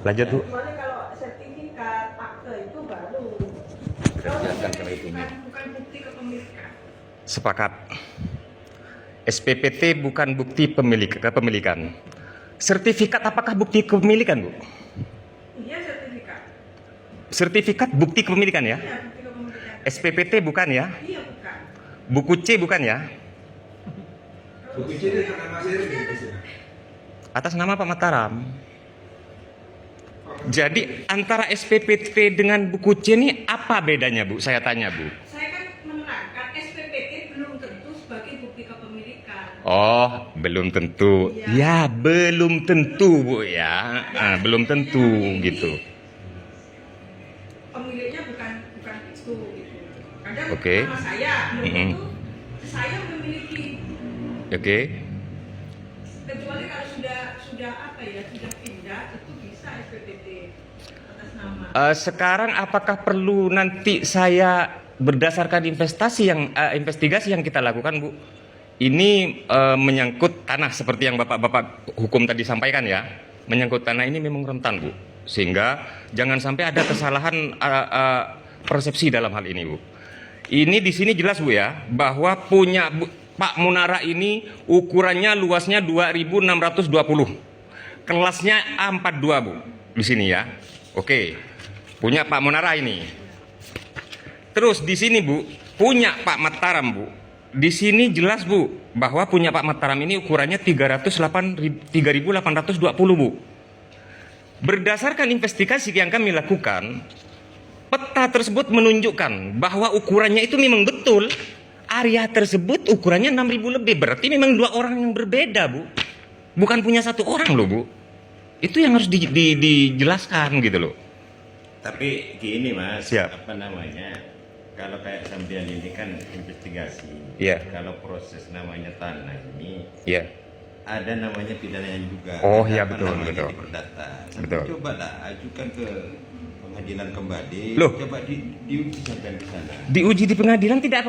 Lanjut Bu. Kecuali kalau sertifikat akte itu baru. Kerjakan kalau itu. Bukan bukti kepemilikan. Sepakat. SPPT bukan bukti kepemilikan. Sertifikat apakah bukti kepemilikan Bu? Iya, sertifikat. Sertifikat bukti kepemilikan ya? Iya, bukti kepemilikan. SPPT bukan ya? Iya, bukan. Buku C bukan ya? Buku C itu nama Serdi. Atas nama Pak Mataram. Jadi antara SPPT dengan buku C ini apa bedanya Bu? Saya tanya Bu. Saya kan menerangkan SPPT belum tentu sebagai bukti kepemilikan. Oh, belum tentu. Ya, belum tentu Bu ya. Belum tentu gitu. Pemiliknya bukan itu gitu. Kadang Oke. nama saya belum tentu saya memiliki. Oke. Kecuali kalau sudah apa ya, sudah pindah itu bisa SPPT atas nama. Sekarang apakah perlu nanti saya berdasarkan investigasi yang kita lakukan Bu? Ini menyangkut tanah seperti yang Bapak-bapak hukum tadi sampaikan ya. Menyangkut tanah ini memang rentan Bu. Sehingga jangan sampai ada kesalahan persepsi dalam hal ini Bu. Ini di sini jelas Bu ya, bahwa punya Pak Munara ini ukurannya luasnya 2620. Kelasnya A42 Bu. Di sini ya. Oke. Punya Pak Munara ini. Terus di sini Bu, punya Pak Mataram Bu. Di sini jelas Bu bahwa punya Pak Mataram ini ukurannya 3820 Bu. Berdasarkan investigasi yang kami lakukan, peta tersebut menunjukkan bahwa ukurannya itu memang betul. Area tersebut ukurannya 6.000 lebih. Berarti memang dua orang yang berbeda Bu. Bukan punya satu orang loh Bu. Itu yang harus dijelaskan gitu loh. Tapi gini Mas, Siap. apa namanya? Kalau kayak sampean ini kan investigasi. Iya. Kalau proses namanya tanah ini Iya. ada namanya pidananya juga. Oh, Ada iya, apa betul, namanya betul. di perdata. Betul. Coba lah ajukan ke pengadilan kembali. Loh. Coba diuji sampai di sana. Diuji di pengadilan tidak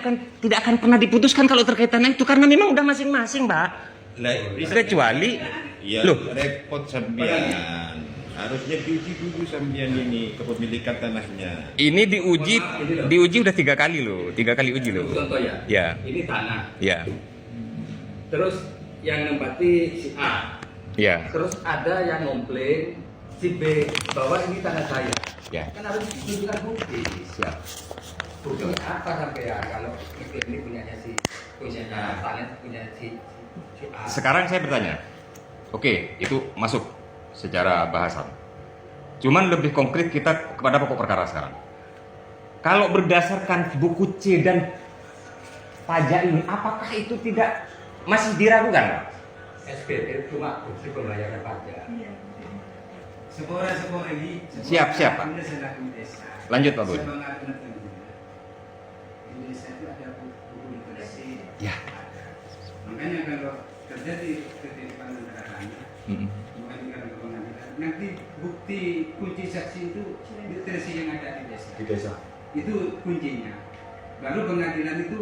akan pernah diputuskan kalau terkait tanah itu karena memang udah masing-masing, Pak. Lah, Kecuali ya loh, repot sampean. Harusnya diuji dulu sampean ini kepemilikan tanahnya. ini diuji udah 3 kali loh, 3 kali uji loh. Contoh ya, Ya, ini tanah. ya, Terus yang nempati si A. ya, Terus ada yang komplain si B bahwa ini tanah saya. ya. Kan harus ditunjukkan bukti. Siap. Buktinya apa sampai ya kalau ini punyanya tanah punya si A. Sekarang saya bertanya. Oke, itu masuk secara bahasan. Cuman lebih konkret kita kepada pokok perkara sekarang. Kalau berdasarkan buku C dan pajak ini, apakah itu tidak masih diragukan, Pak? SPT cuma bukti pembayaran pajak. Sepora ini. Siap, Pak. Lanjut, Pak Bud. Di desa itu ada buku literasi. Ya. Makanya kalau terjadi ketidakpahaman antara tanah, bukan karena pengadilan. Nanti bukti kunci saksi itu literasi yang ada di desa. Itu kuncinya. Baru pengadilan itu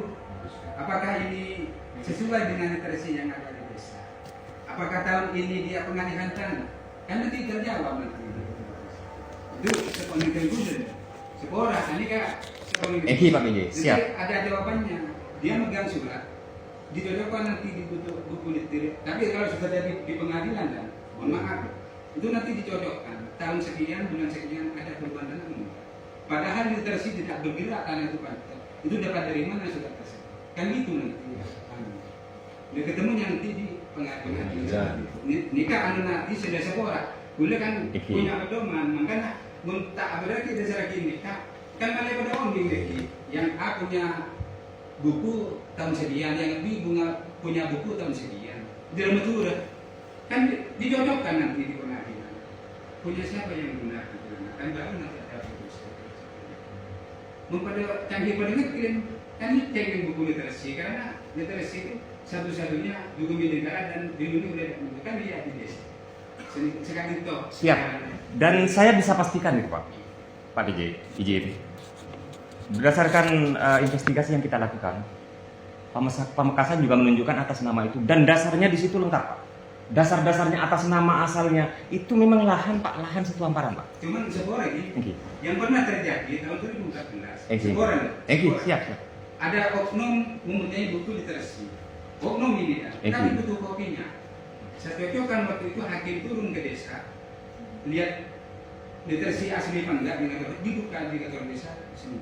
apakah ini sesuai dengan literasi yang ada di desa? Apakah tahun ini dia pengalihan tanah? Kan nanti terjawab nanti. Itu sepengetahuan gudang. Sepora, ini kak Eki Pak Biji, siap. ada jawabannya. Dia megang surat, dicocokkan nanti di buku liter. Tapi kalau sudah di pengadilan dan mohon maaf, itu nanti dicocokkan tahun sekian, bulan sekian ada perubahan tanah. Padahal literasi tidak bergerak tanah itu Pak. Itu dapat dari mana surat tersebut? Kan gitu nanti. Dia ketemunya nanti di pengadilan. Nikah anu nanti sudah sepora. Boleh kan punya pedoman, makanya tak berarti dasar lagi nikah. Kan malah pada om di yang A punya buku tahun sekian, yang B punya buku tahun sekian. Dalam aturan kan dicocokkan nanti di pengadilan. Punya siapa yang benar? Kan baru nanti ada putusan. Mempada canggih pada ngekirim kan cek buku literasi karena literasi itu satu-satunya buku milik negara dan dilindungi oleh kan dia di desa. Sekali itu. Siap. Dan saya bisa pastikan nih Pak DJ, izin. Berdasarkan investigasi yang kita lakukan, Pamekasan juga menunjukkan atas nama itu dan dasarnya di situ lengkap Pak. dasar-dasarnya atas nama asalnya itu memang lahan Pak, lahan satu hamparan Pak. Cuman seborang ini Oke. yang pernah terjadi tahun 2014. Oke. Seborang. Siap. Ada oknum mempunyai buku literasi. Oknum ini kami butuh kopinya. Saya cocokkan waktu itu hakim turun ke desa, lihat literasi asli apa enggak dengan dibuka di kantor desa sini.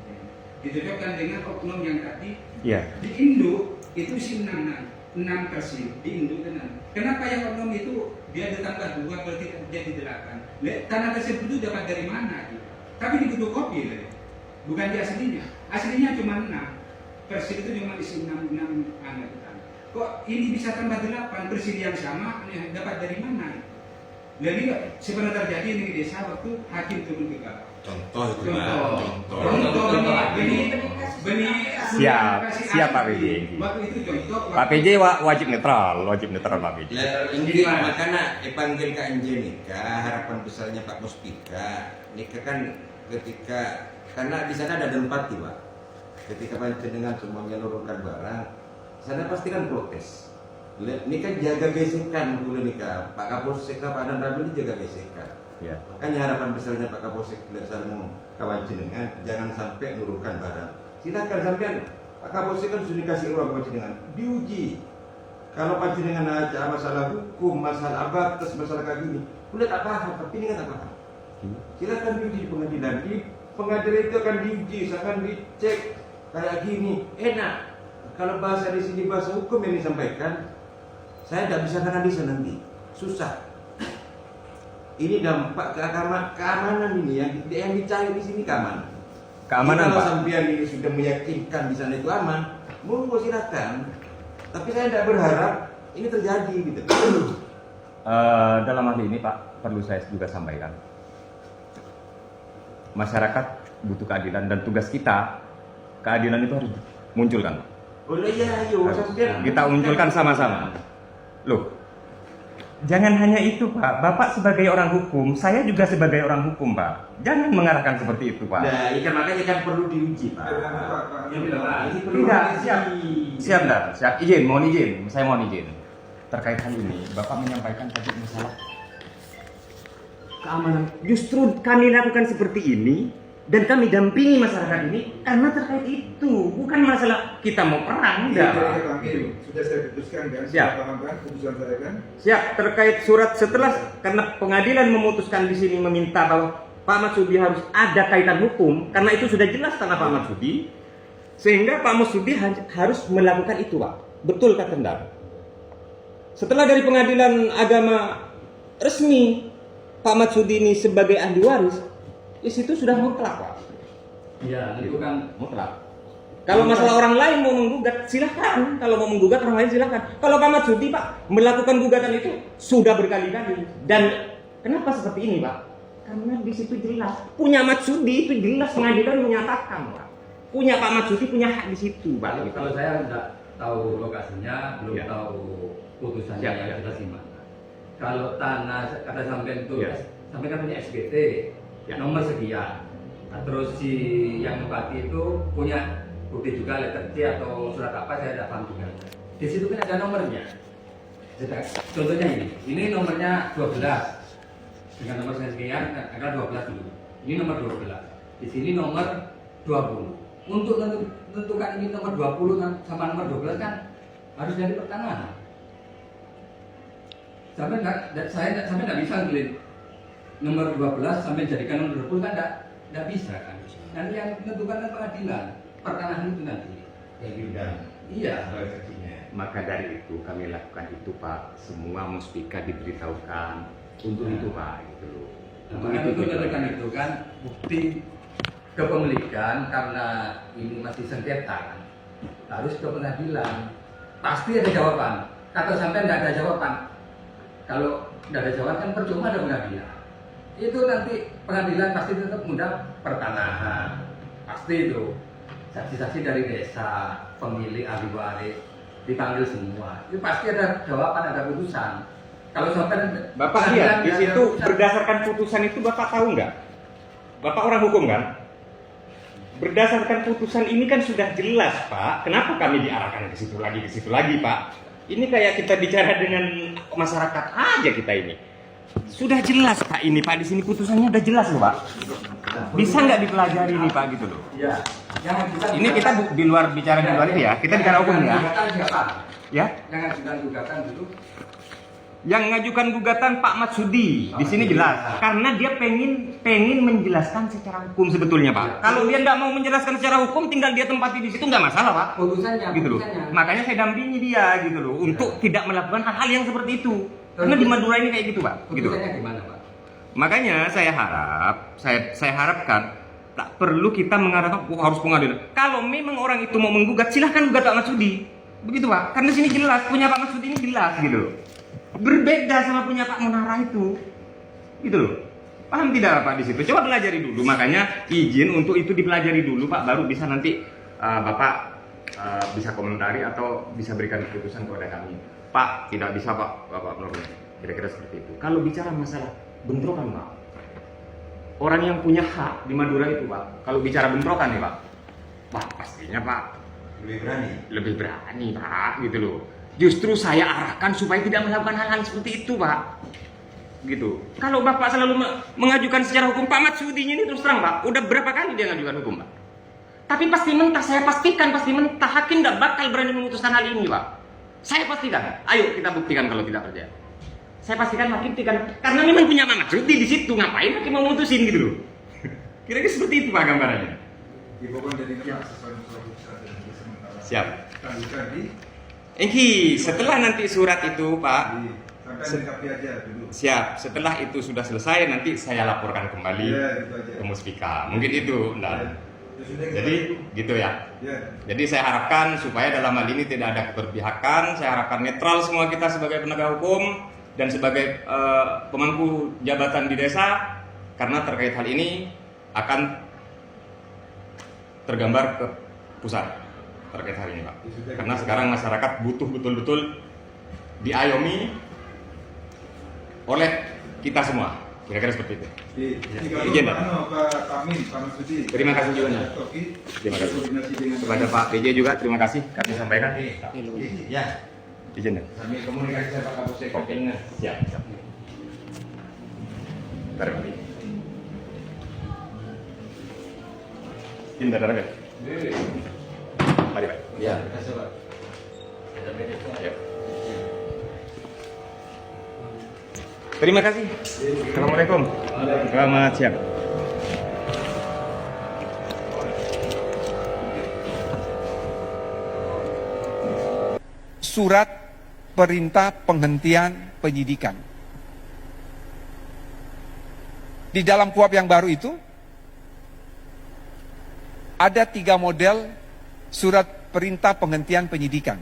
Dicocokkan dengan oknum yang tadi. Iya. Di Indo itu si 6 tersil di Indo tenan. Kenapa yang oknum itu dia ditambah 2 berarti jadi 8? Tanah tersebut itu dapat dari mana? Tapi di fotokopi, bukan di aslinya. Aslinya cuma 6. Persil itu cuma isi 6 anak tanah. Kok ini bisa tambah 8? Persil yang sama dapat dari mana? Jadi sebenarnya terjadi di desa waktu hakim turun ke bawah. Contoh itu Contoh benih Siap Pak PJ. Waktu itu contoh. Pak PJ wajib netral Pak PJ. Ini makanya dipanggil Kak Anje nikah, harapan besarnya Pak Muspika nikah kan ketika karena di sana ada Denpati Pak. Ketika panjenengan semua menurunkan barang, sana pasti kan protes. Ini kan jaga gesekan dulu nikah. Pak Kapolsek Pak Dan Rabi ini jaga gesekan. Ya. Makanya harapan besarnya Pak Kapolsek Sarmo kawan jenengan jangan sampai nurunkan barang. Silakan sampean. Pak Kapolsek kan sudah dikasih uang kawan jenengan, diuji. Kalau panjenengan aja masalah hukum, masalah abates, masalah kayak gini, udah tak paham, tapi ini kan tak paham. Silakan diuji di pengadilan. Di pengadilan itu akan diuji, akan dicek kayak gini. Enak. Kalau bahasa di sini bahasa hukum yang disampaikan, saya tidak bisa analisa nanti, susah. Ini dampak keamanan ini yang dicari di sini keamanan. Keamanan kalau Pak. sampean ini sudah meyakinkan di sana itu aman, monggo silakan. Tapi saya tidak berharap ini terjadi gitu. Dalam hal ini Pak, perlu saya juga sampaikan. Masyarakat butuh keadilan dan tugas kita, keadilan itu harus munculkan. Oh iya, ayo sampean. Kita munculkan sama-sama. Loh, jangan hanya itu Pak. Bapak sebagai orang hukum, saya juga sebagai orang hukum Pak. Jangan mengarahkan seperti itu Pak. Nah, ikan makanya kan perlu diuji Pak. Ini perlu Tidak, diuji. Siap dah, siap. Mohon izin, saya mohon izin. Terkait hal ini, Bapak menyampaikan tadi masalah keamanan. Justru kami lakukan seperti ini dan kami dampingi masyarakat ini karena terkait itu, bukan masalah kita mau perang, enggak. Sudah saya putuskan kan, Siap. sudah paham kan putusan saya kan? Siap, terkait surat setelah karena pengadilan memutuskan di sini meminta bahwa Pak Marsudi harus ada kaitan hukum karena itu sudah jelas tanah Pak Marsudi, sehingga Pak Marsudi harus melakukan itu Pak. Betul kata Anda. Setelah dari pengadilan agama resmi Pak Marsudi ini sebagai ahli waris, di situ sudah mutlak Pak. Iya, itu kan Mutlak. Kalau masalah orang lain mau menggugat, silahkan. Kalau mau menggugat orang lain silahkan. Kalau Pak Marsudi Pak melakukan gugatan itu sudah berkali-kali. Dan kenapa seperti ini Pak? Karena di situ jelas punya Marsudi itu jelas pengadilan menyatakan Pak. Punya Pak Marsudi punya hak di situ Pak. kalau saya tidak tahu lokasinya, belum Ya. tahu putusannya Siap, yang ya. jelas di mana. Kalau tanah kata sampai itu, Ya. sampai kan punya SBT Ya. nomor sekian. Nah, terus si yang bupati itu punya bukti juga letter C atau surat apa saya tidak paham juga. Di situ kan ada nomornya. Contohnya ini nomornya 12 dengan nomor sekian, angka 12 dulu. Ini nomor 12. Di sini nomor 20. Untuk menentukan ini nomor 20 sama nomor 12 kan harus dari pertanahan. Saya sampai nggak bisa ngelit nomor 12 sampai jadikan nomor 20 kan nggak bisa kan. Nanti yang menentukan kan pengadilan pertanahan itu nanti. Kayak bidang. Iya. Transaksinya. Maka dari itu kami lakukan itu Pak. Semua muspika diberitahukan untuk itu Pak gitu loh. Nah, makanya itu menentukan itu kan bukti kepemilikan karena ini masih sengketa harus ke pengadilan. Pasti ada jawaban. Kata sampai nggak ada jawaban. Kalau nggak ada jawaban kan percuma ada pengadilan. Itu nanti pengadilan pasti tetap mudah pertanahan. Pasti itu. Saksi-saksi dari desa, pemilik ahli waris dipanggil semua. Itu pasti ada jawaban, ada putusan. Kalau sampai Bapak lihat di situ berdasarkan putusan itu Bapak tahu nggak? Bapak orang hukum kan? Berdasarkan putusan ini kan sudah jelas Pak. Kenapa kami diarahkan ke situ lagi Pak? Ini kayak kita bicara dengan masyarakat aja kita ini. Sudah jelas Pak ini Pak, di sini putusannya udah jelas loh Pak. Bisa nggak dipelajari nih Pak gitu loh. Ya. Jangan Ini kita di luar bicara di luar itu ya. Kita bicara hukum ya. Gugatan siapa? Ya. Jangan ajukan gugatan dulu. Yang ngajukan gugatan Pak Matsudi di sini jelas karena dia pengen menjelaskan secara hukum sebetulnya Pak. Kalau dia nggak mau menjelaskan secara hukum, tinggal dia tempati di situ nggak masalah Pak. Putusannya, Gitu loh. putusannya. Makanya saya dampingi dia gitu loh untuk tidak melakukan hal-hal yang seperti itu. Karena di Madura ini kayak gitu Pak. Gitu. Putusannya gimana Pak? Makanya saya harapkan tak perlu kita mengatakan harus pengadilan. Kalau memang orang itu mau menggugat, silahkan gugat Pak Matsudi. Begitu Pak. Karena sini jelas punya Pak Matsudi ini jelas gitu loh. Berbeda sama punya Pak Munara itu, gitu loh. Paham tidak Pak di situ? Coba pelajari dulu. Makanya izin untuk itu dipelajari dulu Pak, baru bisa nanti Bapak bisa komentari atau bisa berikan keputusan kepada kami. Pak tidak bisa Pak, Bapak Nurul. Kira-kira seperti itu. Kalau bicara masalah bentrokan Pak, orang yang punya hak di Madura itu Pak, kalau bicara bentrokan nih Pak, pastinya Pak lebih berani Pak, gitu loh. Justru saya arahkan supaya tidak melakukan hal-hal seperti itu Pak, gitu. Kalau Bapak selalu mengajukan secara hukum, Pak Matsudi ini terus terang Pak, udah berapa kali dia ngajukan hukum Pak, tapi pasti mentah. Saya pastikan pasti mentah. Hakim tidak bakal berani memutuskan hal ini Pak. Saya pastikan. Ayo kita buktikan kalau tidak percaya. Saya pastikan hakim tidak, karena memang punya Pak Matsudi di situ. Ngapain hakim mau mutusin gitu loh. Kira-kira seperti itu Pak gambarannya. Dibawah dari Pak sesuai strategi sementara. Siap. Lanjutkan di Setelah nanti surat itu Pak, sampai lengkapi aja dulu. siap. Setelah itu sudah selesai, nanti saya laporkan kembali Ya, gitu aja. ke Muspika. Mungkin itu. Nah, Ya, sudah kita- jadi gitu ya. Ya. Jadi saya harapkan supaya dalam hal ini tidak ada keberpihakan. Saya harapkan netral semua kita sebagai penegak hukum dan sebagai pemangku jabatan di desa, karena terkait hal ini akan tergambar ke pusat terkait hal ini Pak. Karena sekarang masyarakat butuh betul-betul diayomi oleh kita semua. Kira-kira seperti itu. Izin, Pak. Pak Amin, Pak Matsudi. Terima kasih juga. Terima kasih. Koordinasi dengan Kepada Pak PJ juga terima kasih kami sampaikan. Ya. Izin ya. Sambil komunikasi saya Pak Kapolsek. Oke. Siap. Terima kasih. Cinta darah kan? Mari Pak. Ya, terima kasih Pak. Ya. Terima kasih. Assalamualaikum. Selamat siang. Surat perintah penghentian penyidikan. Di dalam KUHP yang baru itu ada 3 model surat perintah penghentian penyidikan.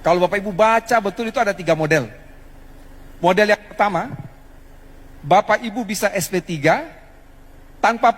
Kalau Bapak Ibu baca betul itu ada 3 model. Model yang pertama, Bapak Ibu bisa SP3 tanpa